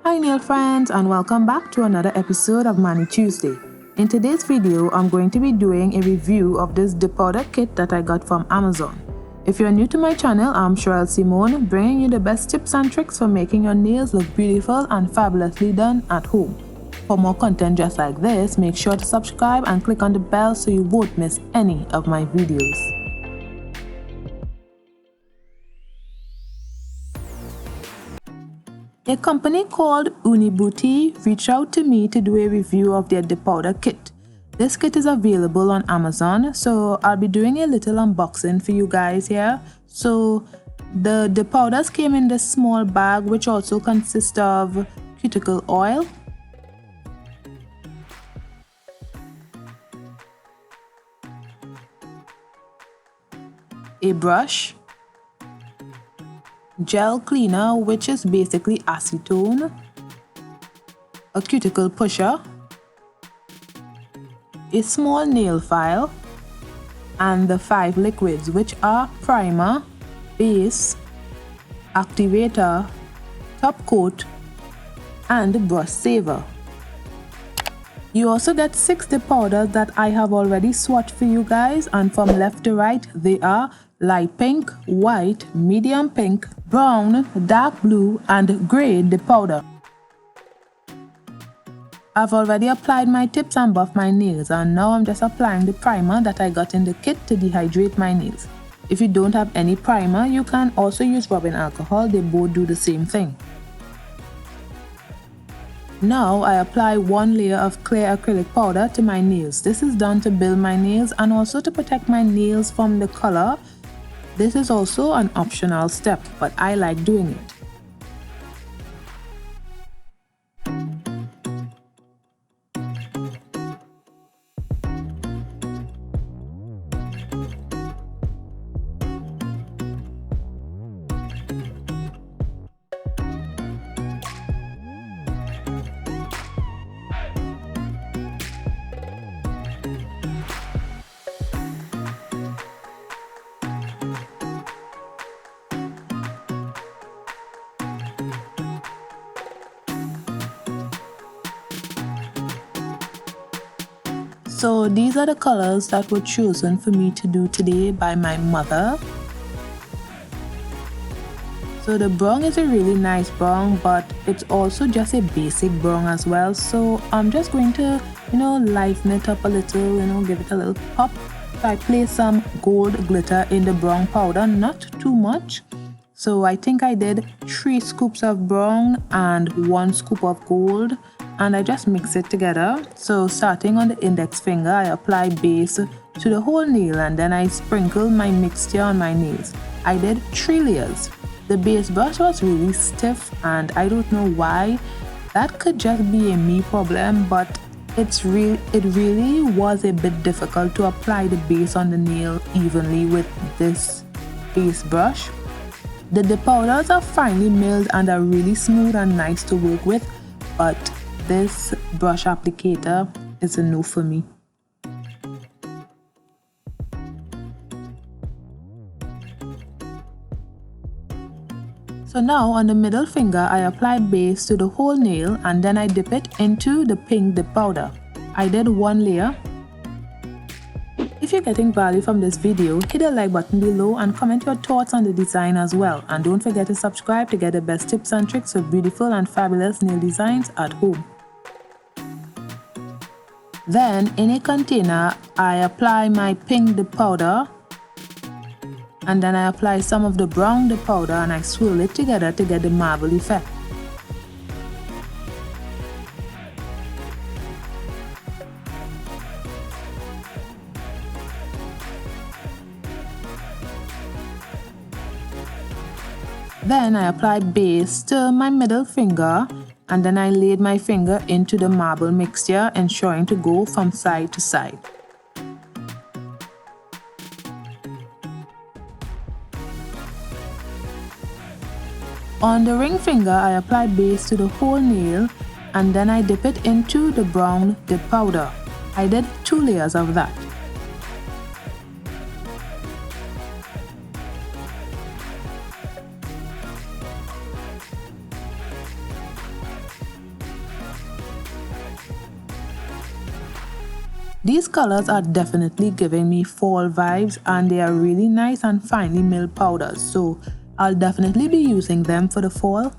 Hi nail friends, and welcome back to another episode of Mani Tuesday. In today's video, I'm going to be doing a review of this dip powder kit that I got from Amazon. If you're new to my channel, I'm Cheraelsymone, bringing you the best tips and tricks for making your nails look beautiful and fabulously done at home. For more content just like this, make sure to subscribe and click on the bell so you won't miss any of my videos. A company called UNIBOUTI reached out to me to do a review of their dip powder kit. This kit is available on Amazon, so I'll be doing a little unboxing for you guys here. So the dip powders came in this small bag, which also consists of cuticle oil, a brush, gel cleaner, which is basically acetone, a cuticle pusher, a small nail file, and the 5 liquids, which are primer, base, activator, top coat, and brush saver. You also get 6 dip powders that I have already swatched for you guys, and from left to right they are light pink, white, medium pink, brown, dark blue, and grey dip powder. I've already applied my tips and buffed my nails, and now I'm just applying the primer that I got in the kit to dehydrate my nails. If you don't have any primer, you can also use rubbing alcohol, they both do the same thing. Now I apply 1 layer of clear acrylic powder to my nails. This is done to build my nails and also to protect my nails from the color. This is also an optional step, but I like doing it. So these are the colors that were chosen for me to do today by my mother. So the brown is a really nice brown, but it's also just a basic brown as well. So I'm just going to, lighten it up a little, give it a little pop. So I place some gold glitter in the brown powder, not too much. So I think I did 3 scoops of brown and 1 scoop of gold, and I just mix it together. So starting on the index finger, I apply base to the whole nail, and then I sprinkle my mixture on my nails. I did 3 layers. The base brush was really stiff, and I don't know why. That could just be a me problem, but it really was a bit difficult to apply the base on the nail evenly with this base brush. The dip powders are finely milled and are really smooth and nice to work with, but this brush applicator is a no for me. So now on the middle finger, I apply base to the whole nail, and then I dip it into the pink dip powder. I did 1 layer. If you're getting value from this video, hit the like button below and comment your thoughts on the design as well. And don't forget to subscribe to get the best tips and tricks for beautiful and fabulous nail designs at home. Then in a container, I apply my pink dip powder, and then I apply some of the brown dip powder, and I swirl it together to get the marble effect. Then I apply base to my middle finger, and then I laid my finger into the marble mixture, ensuring to go from side to side. On the ring finger, I apply base to the whole nail, and then I dip it into the brown dip powder. I did 2 layers of that. These colors are definitely giving me fall vibes, and they are really nice and finely milled powders, so I'll definitely be using them for the fall.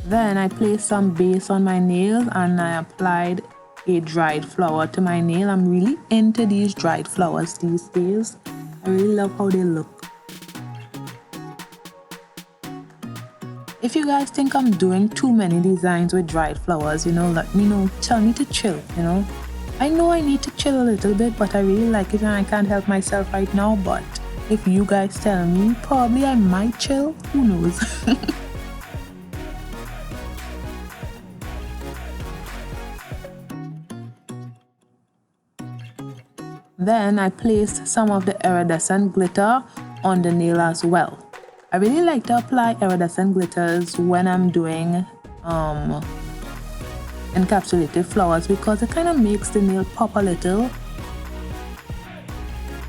Then I placed some base on my nails and I applied a dried flower to my nail. I'm really into these dried flowers these days. I really love how they look. If you guys think I'm doing too many designs with dried flowers, let me know. Tell me to chill, I know I need to chill a little bit, but I really like it and I can't help myself right now. But if you guys tell me, probably I might chill. Who knows? Then I placed some of the iridescent glitter on the nail as well. I really like to apply iridescent glitters when I'm doing encapsulated flowers because it kind of makes the nail pop a little.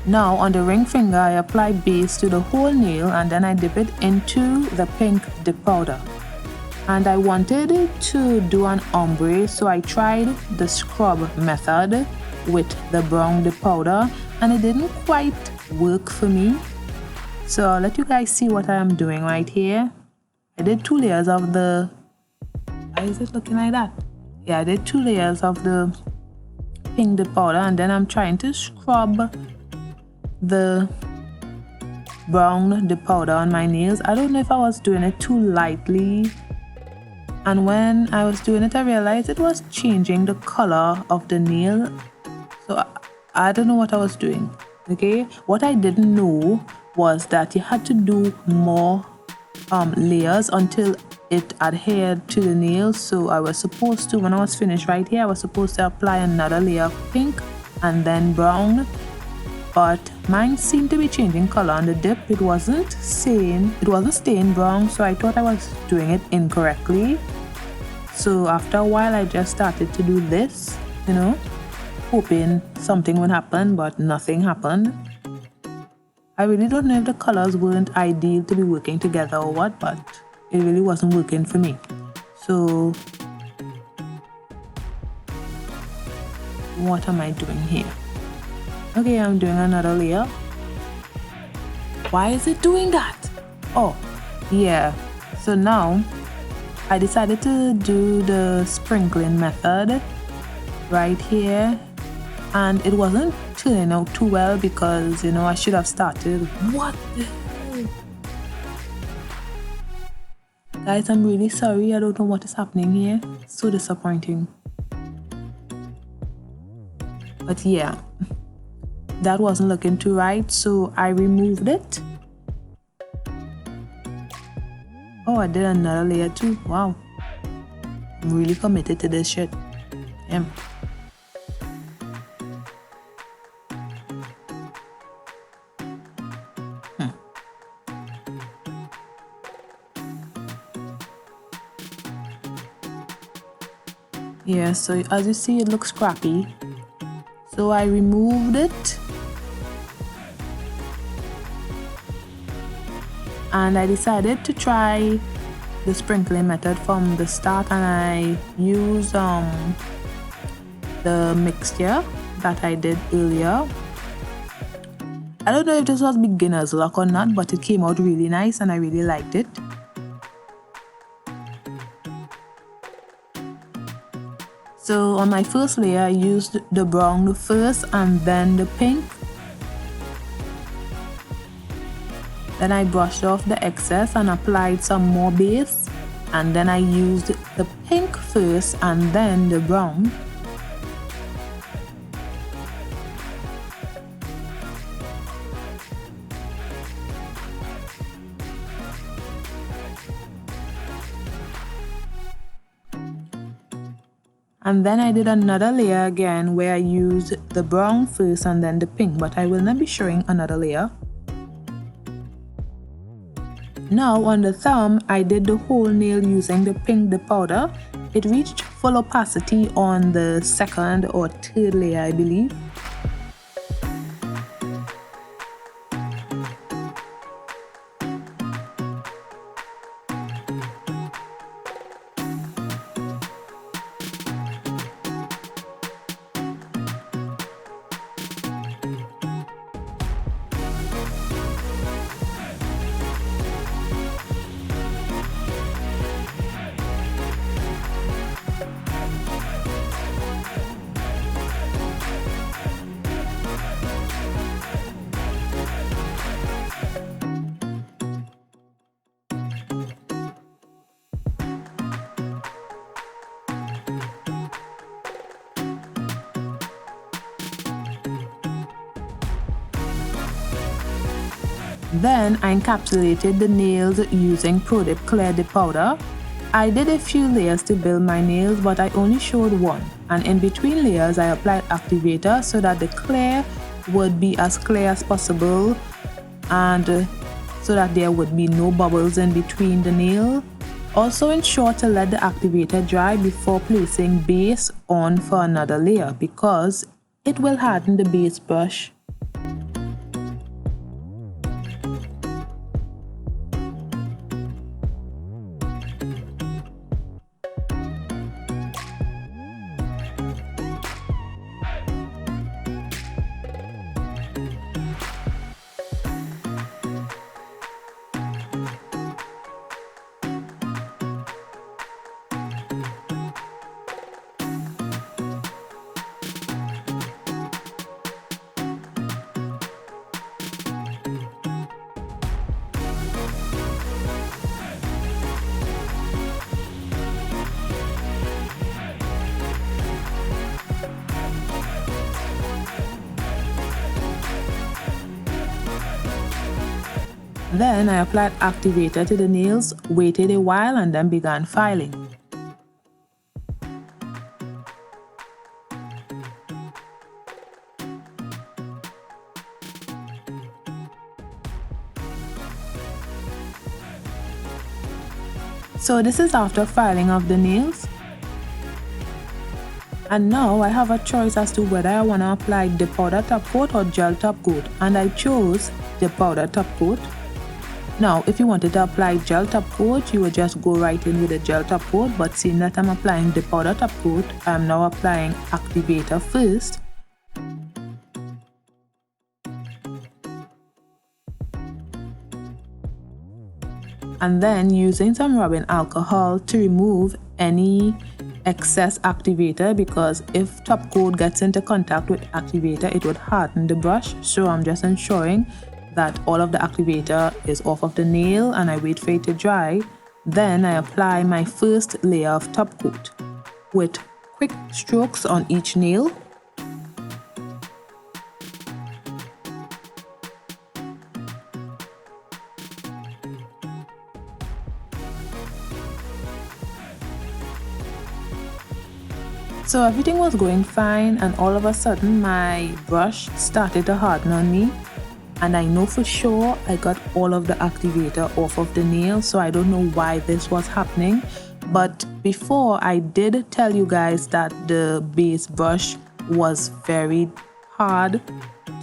Now on the ring finger, I apply base to the whole nail and then I dip it into the pink dip powder. And I wanted to do an ombre, so I tried the scrub method with the brown dip powder and it didn't quite work for me. So I'll let you guys see what I am doing right here. I did 2 layers of the... Why is it looking like that? Yeah, I did 2 layers of the pink dip powder and then I'm trying to scrub the brown dip powder on my nails. I don't know if I was doing it too lightly, and when I was doing it I realized it was changing the color of the nail. So I don't know what I was doing. Okay, what I didn't know was that you had to do more layers until it adhered to the nail. So I was supposed to, when I was finished right here, I was supposed to apply another layer of pink and then brown, but mine seemed to be changing color on the dip. It wasn't staying brown, so I thought I was doing it incorrectly. So after a while I just started to do this, hoping something would happen, but nothing happened. I really don't know if the colors weren't ideal to be working together or what, but it really wasn't working for me. So what am I doing here? Okay, I'm doing another layer. Why is it doing that? Oh, yeah. So now I decided to do the sprinkling method right here, and it wasn't turning out too well because I should have started. What the hell? Guys, I'm really sorry. I don't know what is happening here. So disappointing. But yeah, that wasn't looking too right, so I removed it. Oh, I did another layer too. Wow, I'm really committed to this shit. Yeah. Yeah, so as you see, it looks scrappy. So I removed it. And I decided to try the sprinkling method from the start, and I used the mixture that I did earlier. I don't know if this was beginner's luck or not, but it came out really nice and I really liked it. So on my first layer, I used the brown first and then the pink. Then I brushed off the excess and applied some more base. And then I used the pink first and then the brown. And then I did another layer again where I used the brown first and then the pink, but I will not be showing another layer. Now on the thumb, I did the whole nail using the pink dip powder. It reached full opacity on the second or third layer, I believe. Then I encapsulated the nails using Pro Dip Clear Dip powder. I did a few layers to build my nails, but I only showed one, and in between layers I applied activator so that the clear would be as clear as possible and so that there would be no bubbles in between the nail. Also ensure to let the activator dry before placing base on for another layer because it will harden the base brush. Then I applied activator to the nails, waited a while and then began filing. So this is after filing of the nails. And now I have a choice as to whether I want to apply the powder top coat or gel top coat, and I chose the powder top coat. Now if you wanted to apply gel top coat, you would just go right in with the gel top coat, but seeing that I'm applying the powder top coat, I'm now applying activator first. And then using some rubbing alcohol to remove any excess activator, because if top coat gets into contact with activator it would harden the brush. So I'm just ensuring that all of the activator is off of the nail and I wait for it to dry. Then I apply my first layer of top coat with quick strokes on each nail. So everything was going fine, and all of a sudden my brush started to harden on me, and I know for sure I got all of the activator off of the nail, so I don't know why this was happening. But before, I did tell you guys that the base brush was very hard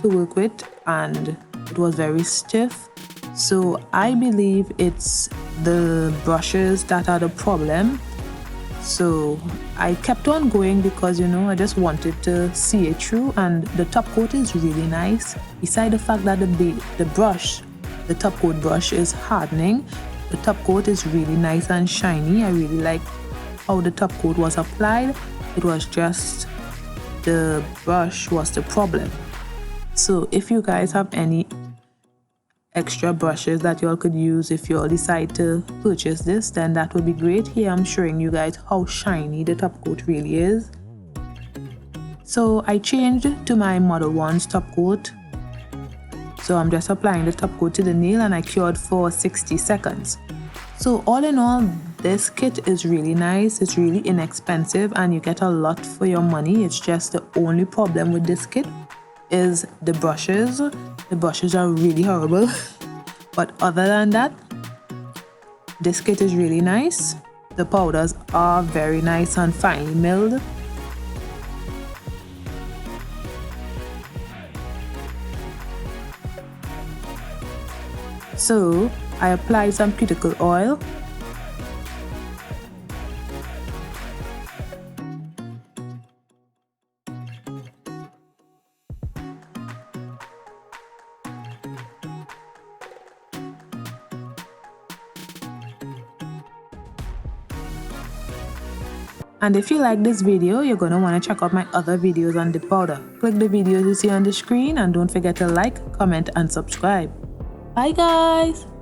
to work with and it was very stiff. So I believe it's the brushes that are the problem. So I kept on going because, you know, I just wanted to see it through, and the top coat is really nice. Besides the fact that the top coat brush is hardening, the top coat is really nice and shiny. I really like how the top coat was applied. It was just the brush was the problem. So if you guys have any extra brushes that y'all could use if y'all decide to purchase this, then that would be great. Here I'm showing you guys how shiny the top coat really is. So I changed to my Model 1's top coat. So I'm just applying the top coat to the nail and I cured for 60 seconds. So all in all, this kit is really nice. It's really inexpensive and you get a lot for your money. It's just the only problem with this kit is the brushes. The brushes are really horrible. But other than that, this kit is really nice. The powders are very nice and finely milled. So I applied some cuticle oil. And if you like this video, you're going to want to check out my other videos on the powder. Click the videos you see on the screen and don't forget to like, comment and subscribe. Bye guys!